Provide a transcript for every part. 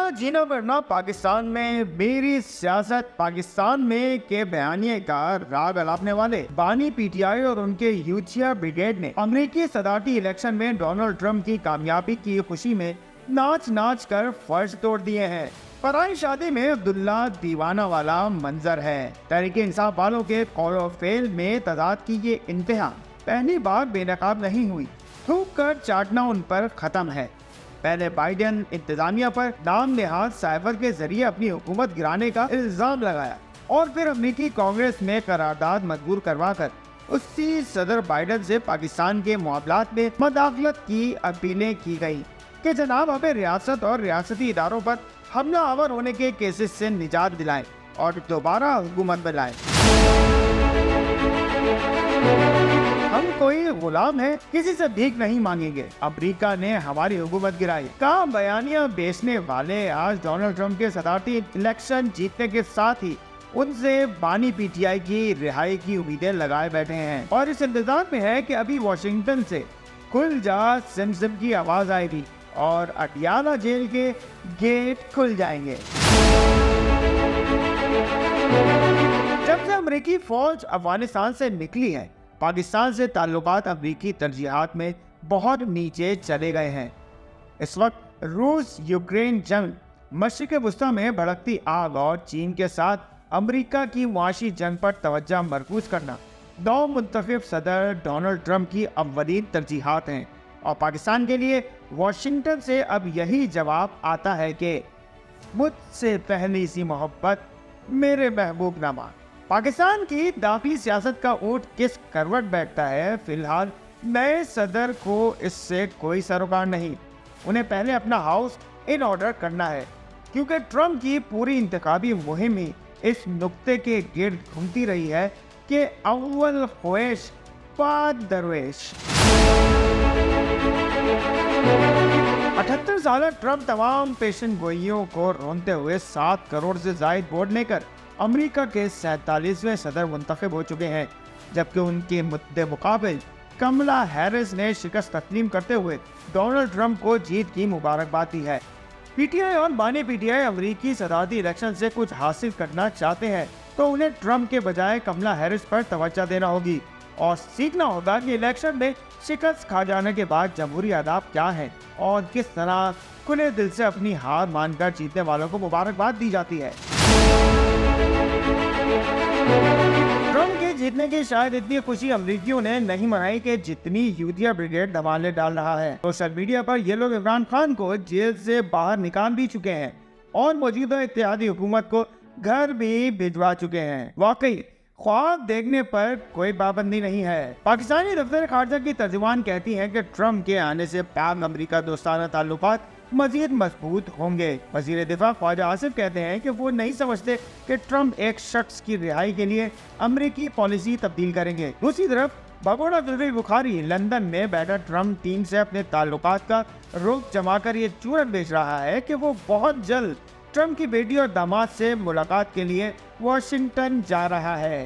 जीना जीना वरना पाकिस्तान में मेरी सियासत पाकिस्तान में के बयानिए का राग अलापने वाले बानी पीटीआई और उनके यूथिया ब्रिगेड ने अमेरिकी सदारती इलेक्शन में डोनाल्ड ट्रंप की कामयाबी की खुशी में नाच नाच कर फर्श तोड़ दिए हैं। पराई शादी में अब्दुल्ला दीवाना वाला मंजर है। तहरीक इंसाफ वालों के कॉल ऑफ फेल में तजाद की ये इंतहा पहली बार बेनकाब नहीं हुई। थूक कर चाटना उन पर खत्म है। पहले बाइडेन इंतजामिया पर नाम नेहाद साइफर के जरिए अपनी हुकूमत गिराने का इल्जाम लगाया और फिर अमेरिकी कांग्रेस में करारदाद मजबूर करवाकर उसी सदर बाइडेन से पाकिस्तान के मामलात में मदाखलत की अपीलें की गई कि जनाब हमें रियासत और रियासती इदारों पर हमला आवर होने के केसेस से निजात दिलाएं और दोबारा हुकूमत में लाएं। हम कोई गुलाम है, किसी से भीख नहीं मांगेंगे। अमेरिका ने हमारी हुकूमत गिराई का बयानिया बेचने वाले आज डोनाल्ड ट्रंप के सदारती इलेक्शन जीतने के साथ ही उनसे बानी पीटीआई की रिहाई की उम्मीदें लगाए बैठे हैं और इस इंतजार में है कि अभी वॉशिंगटन से खुल जा सिम सिम की आवाज आएगी और अटियाला जेल के गेट खुल जाएंगे। जब से अमेरिकी फौज अफगानिस्तान से निकली है, पाकिस्तान से ताल्लुकात अमेरिकी तरजीहात में बहुत नीचे चले गए हैं। इस वक्त रूस यूक्रेन जंग, मशरिक वस्ता में भड़कती आग और चीन के साथ अमेरिका की मुआशी जंग पर तवज्जो मरकूज करना नौ मुंतखब सदर डोनाल्ड ट्रंप की अव्वलीन तरजीहात हैं और पाकिस्तान के लिए वाशिंगटन से अब यही जवाब आता है कि मुझसे पहली सी मोहब्बत मेरे महबूब नामा। पाकिस्तान की दाखिली सियासत का ऊँट किस करवट बैठता है, फिलहाल नए सदर को इससे कोई सरोकार नहीं। उन्हें पहले अपना हाउस इन ऑर्डर करना है क्योंकि ट्रंप की पूरी इंतखाबी मुहिम ही इस नुक्ते के गिर्द घूमती रही है कि अव्वल ख्वाहिश बाद दरवेश। 78 साल ट्रंप तमाम पेशन गोइयों को रोनते हुए 7 करोड़ से जायद वोट लेकर अमेरिका के 47वें सदर मुंतखब हो चुके हैं, जबकि उनके मुद्दे मुकाबिल कमला हैरिस ने शिकस्त तस्लीम करते हुए डोनाल्ड ट्रंप को जीत की मुबारकबाद दी है। पीटीआई और बानी पीटीआई अमेरिकी सदारती इलेक्शन से कुछ हासिल करना चाहते हैं तो उन्हें ट्रंप के बजाय कमला हैरिस पर तवज्जो देना होगी और सीखना होगा कि इलेक्शन में शिकस्त खा जाने के बाद जमहूरी आदाब क्या है और किस तरह खुले दिल से अपनी हार मानकर जीतने वालों को मुबारकबाद दी जाती है। ट्रंप के जीतने की शायद इतनी खुशी अमरीकियों ने नहीं मनाई कि जितनी यूथिया ब्रिगेड धमाले डाल रहा है। सोशल मीडिया पर ये लोग इमरान खान को जेल से बाहर निकाल भी चुके हैं और मौजूदा इत्तेहादी हुकूमत को घर भी भिजवा चुके हैं। वाकई ख्वाब देखने पर कोई पाबंदी नहीं है। पाकिस्तानी दफ्तर खारजा की तर्जुमान कहती है कि ट्रंप के आने से पाक अमेरिका दोस्ताना ताल्लुकात मजीद मजबूत होंगे। वजीर दिफा ख्वाजा आसिफ कहते हैं कि वो नहीं समझते कि ट्रंप एक शख्स की रिहाई के लिए अमेरिकी पॉलिसी तब्दील करेंगे। दूसरी तरफ भगोड़ा जुल्फी बुखारी लंदन में बैठा ट्रंप टीम से अपने ताल्लुकात का रुख जमाकर ये चूरन बेच रहा है कि वो बहुत जल्द ट्रंप की बेटी और दामाद से मुलाकात के लिए वाशिंगटन जा रहा है।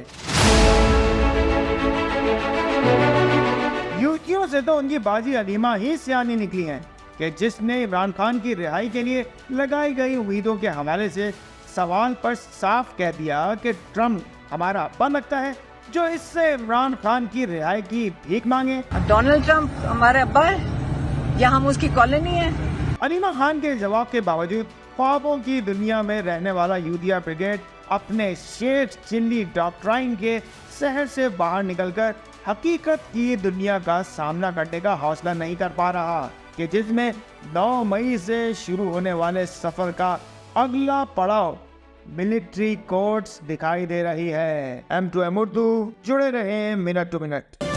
यूथियों से तो उनकी बाजी अलीमा ही सियानी निकली है कि जिसने इमरान खान की रिहाई के लिए लगाई गई उम्मीदों के हवाले से सवाल पर साफ कह दिया कि ट्रंप हमारा अब्बा लगता है जो इससे इमरान खान की रिहाई की भीख मांगे। डोनाल्ड ट्रंप हमारे अब्बा है या हम उसकी कॉलोनी है? अलीमा खान के जवाब के बावजूद ख्वाबों की दुनिया में रहने वाला यूथिया ब्रिगेड अपने शेर चिल्ली डॉक्ट्राइन के शहर से बाहर निकलकर हकीकत की दुनिया का सामना करने का हौसला नहीं कर पा रहा कि जिसमें 9 मई से शुरू होने वाले सफर का अगला पड़ाव मिलिट्री कोर्ट्स दिखाई दे रही है। M2M उर्दू जुड़े रहे मिनट टू मिनट।